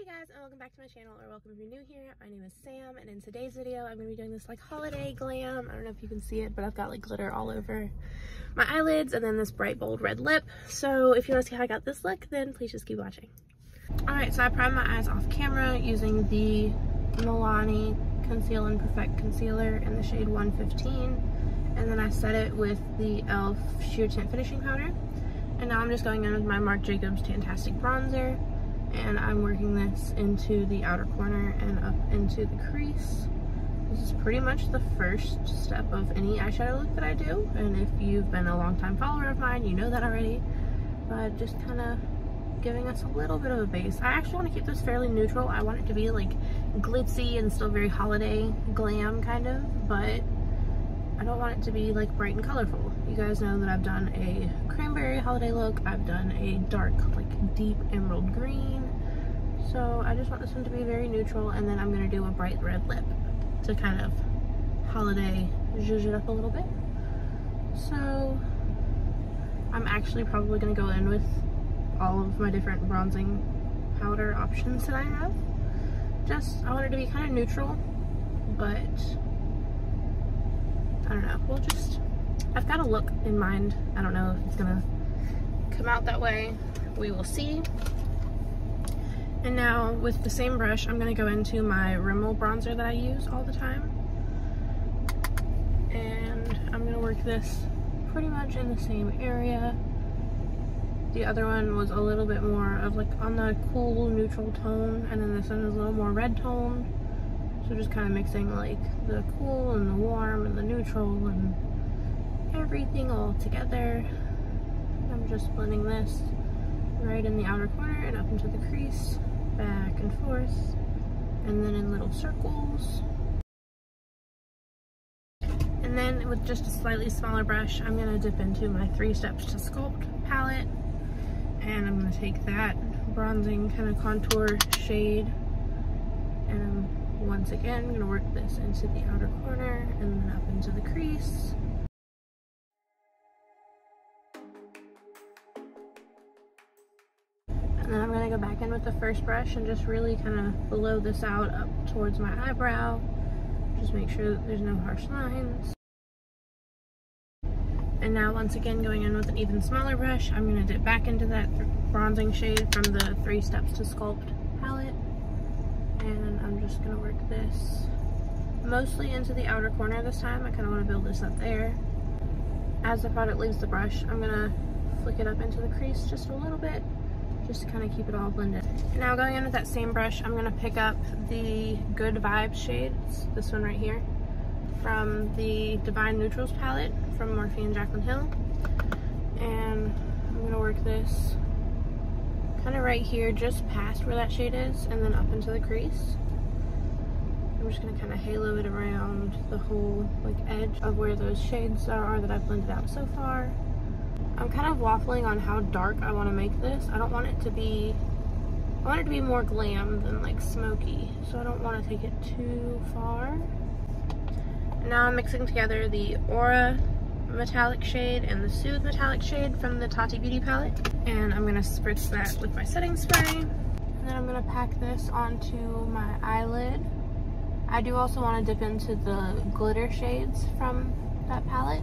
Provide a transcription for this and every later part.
guys, and welcome back to my channel, or welcome if you're new here. My name is Sam, and in today's video I'm going to be doing this like holiday glam. I don't know if you can see it, but I've got like glitter all over my eyelids and then this bright bold red lip. So if you want to see how I got this look, then please just keep watching. Alright, so I primed my eyes off camera using the Milani Conceal and Perfect Concealer in the shade 115, and then I set it with the e.l.f. Sheer Tint Finishing Powder. And now I'm just going in with my Marc Jacobs Tantastic Bronzer, and I'm working this into the outer corner and up into the crease. This is pretty much the first step of any eyeshadow look that I do, and if you've been a long-time follower of mine, you know that already. But just kind of giving us a little bit of a base. I actually want to keep this fairly neutral. I want it to be like glitzy and still very holiday glam kind of, but I don't want it to be like bright and colorful. You guys know that I've done a cranberry holiday look. I've done a dark, like deep emerald green. So I just want this one to be very neutral, and then I'm gonna do a bright red lip to kind of holiday zhuzh it up a little bit. So I'm actually probably gonna go in with all of my different bronzing powder options that I have. I want it to be kind of neutral, but I don't know, I've got a look in mind. I don't know if it's gonna come out that way. We will see. And now with the same brush, I'm gonna go into my Rimmel bronzer that I use all the time. And I'm gonna work this pretty much in the same area. The other one was a little bit more of like on the cool neutral tone, and then this one is a little more red tone. So just kind of mixing like the cool and the warm and the neutral and everything all together. I'm just blending this right in the outer corner and up into the crease, back and forth, and then in little circles. And then with just a slightly smaller brush, I'm going to dip into my 3 Steps to Sculpt palette, and I'm going to take that bronzing kind of contour shade, and I'm once again I'm going to work this into the outer corner and then up into the crease. And then I'm going to go back in with the first brush and just really kind of blow this out up towards my eyebrow. Just make sure that there's no harsh lines. And now once again going in with an even smaller brush, I'm going to dip back into that bronzing shade from the 3 Steps to Sculpt palette. And I'm just going to work this mostly into the outer corner this time. I kind of want to build this up there. As the product leaves the brush, I'm going to flick it up into the crease just a little bit, just to kind of keep it all blended. Now going in with that same brush, I'm going to pick up the Good Vibes shades, this one right here, from the Divine Neutrals palette from Morphe and Jaclyn Hill. And I'm going to work this kind of right here, just past where that shade is, and then up into the crease. I'm just going to kind of halo it around the whole like edge of where those shades are that I've blended out so far. I'm kind of waffling on how dark I want to make this. I don't want it to be, I want it to be more glam than like smoky, so I don't want to take it too far. Now I'm mixing together the Aura metallic shade and the Soothe metallic shade from the Tati Beauty palette, and I'm going to spritz that with my setting spray, and then I'm going to pack this onto my eyelid. I do also want to dip into the glitter shades from that palette,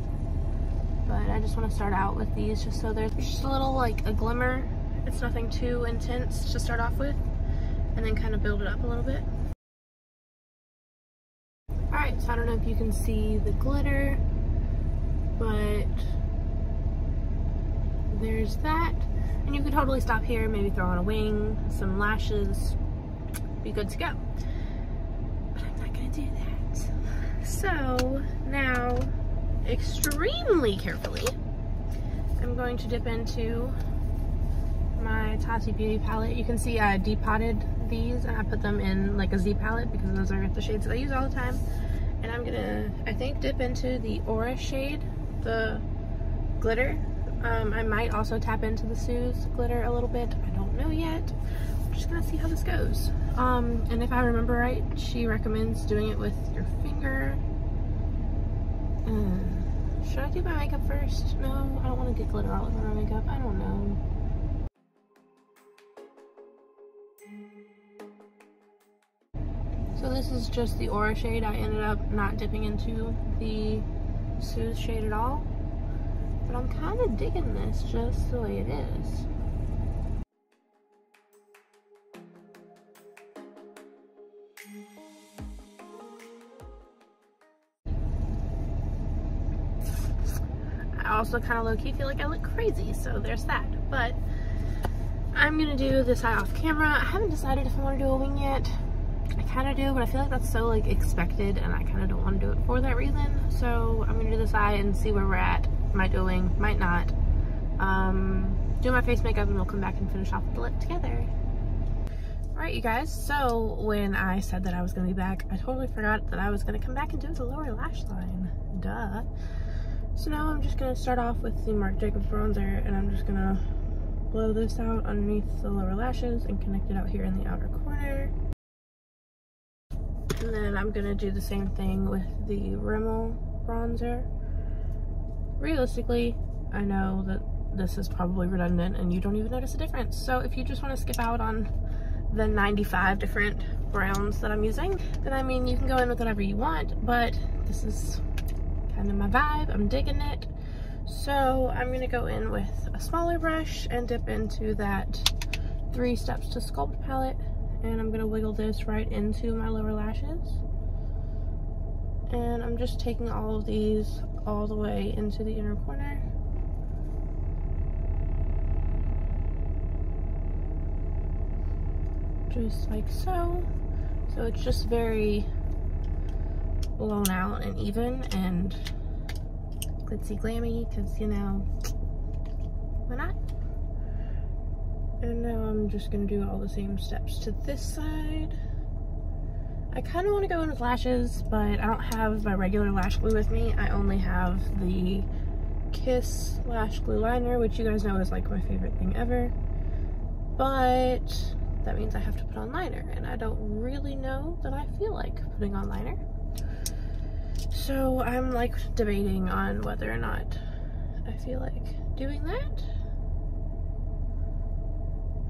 but I just want to start out with these just so there's just a little like a glimmer. It's nothing too intense to start off with, and then kind of build it up a little bit. Alright, so I don't know if you can see the glitter, but there's that. And you could totally stop here, maybe throw on a wing, some lashes, be good to go. But I'm not gonna do that. So now, extremely carefully, I'm going to dip into my Tati Beauty palette. You can see I depotted these and I put them in like a Z palette because those are the shades that I use all the time. And I'm gonna, I think, dip into the Aura shade, the glitter. I might also tap into the Soothe glitter a little bit. I don't know yet. I'm just gonna see how this goes. And if I remember right, she recommends doing it with your finger. Should I do my makeup first? No, I don't want to get glitter all over my makeup. I don't know. So this is just the Aura shade. I ended up not dipping into the Soothe shade at all. But I'm kind of digging this just the way it is. I also kind of low-key feel like I look crazy, so there's that. But I'm gonna do this eye off camera. I haven't decided if I want to do a wing yet. I kind of do, but I feel like that's so like expected, and I kind of don't want to do it for that reason. So I'm gonna do this eye and see where we're at. Might do a wing, might not. Do my face makeup, and we'll come back and finish off the lip together. Alright, you guys, so when I said that I was gonna be back, I totally forgot that I was gonna come back and do the lower lash line. Duh. So now I'm just gonna start off with the Marc Jacobs bronzer, and I'm just gonna blow this out underneath the lower lashes and connect it out here in the outer corner. And then I'm gonna do the same thing with the Rimmel bronzer. Realistically, I know that this is probably redundant and you don't even notice a difference. So if you just want to skip out on the 95 different browns that I'm using, then I mean, you can go in with whatever you want, but this is kind of my vibe. I'm digging it. So I'm gonna go in with a smaller brush and dip into that 3 Steps to Sculpt palette, and I'm gonna wiggle this right into my lower lashes. And I'm just taking all of these all the way into the inner corner. Just like so. So it's just very blown out and even and glitzy glammy, because you know, why not? And now I'm just gonna do all the same steps to this side. I kind of want to go in with lashes, but I don't have my regular lash glue with me. I only have the Kiss lash glue liner, which you guys know is like my favorite thing ever. But that means I have to put on liner, and I don't really know that I feel like putting on liner. So I'm like debating on whether or not I feel like doing that.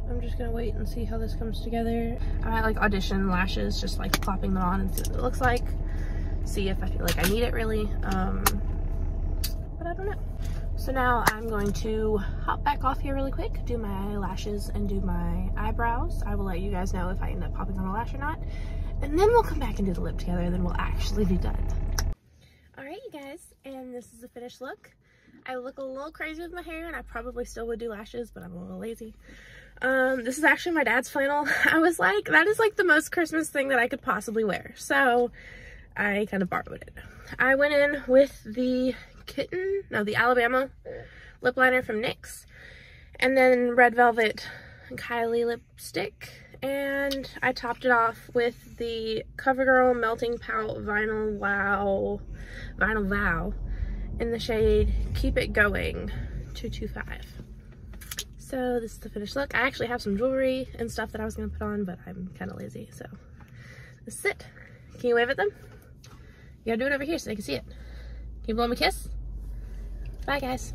I'm just gonna wait and see how this comes together. I might like audition lashes, just like plopping them on and see what it looks like. See if I feel like I need it really. But I don't know. So now I'm going to hop back off here really quick, do my lashes and do my eyebrows. I will let you guys know if I end up popping on a lash or not. And then we'll come back and do the lip together, and then we'll actually be done. Alright, you guys, and this is the finished look. I look a little crazy with my hair, and I probably still would do lashes, but I'm a little lazy. This is actually my dad's flannel. I was like, that is like the most Christmas thing that I could possibly wear. So I kind of borrowed it. I went in with the the Alabama lip liner from NYX, and then Red Velvet Kylie lipstick, and I topped it off with the CoverGirl Melting Pout Vinyl Vow in the shade Keep It Going 225. So this is the finished look. I actually have some jewelry and stuff that I was going to put on, but I'm kind of lazy, so this is it. Can you wave at them? You gotta do it over here so they can see it. Can you blow them a kiss? Bye, guys.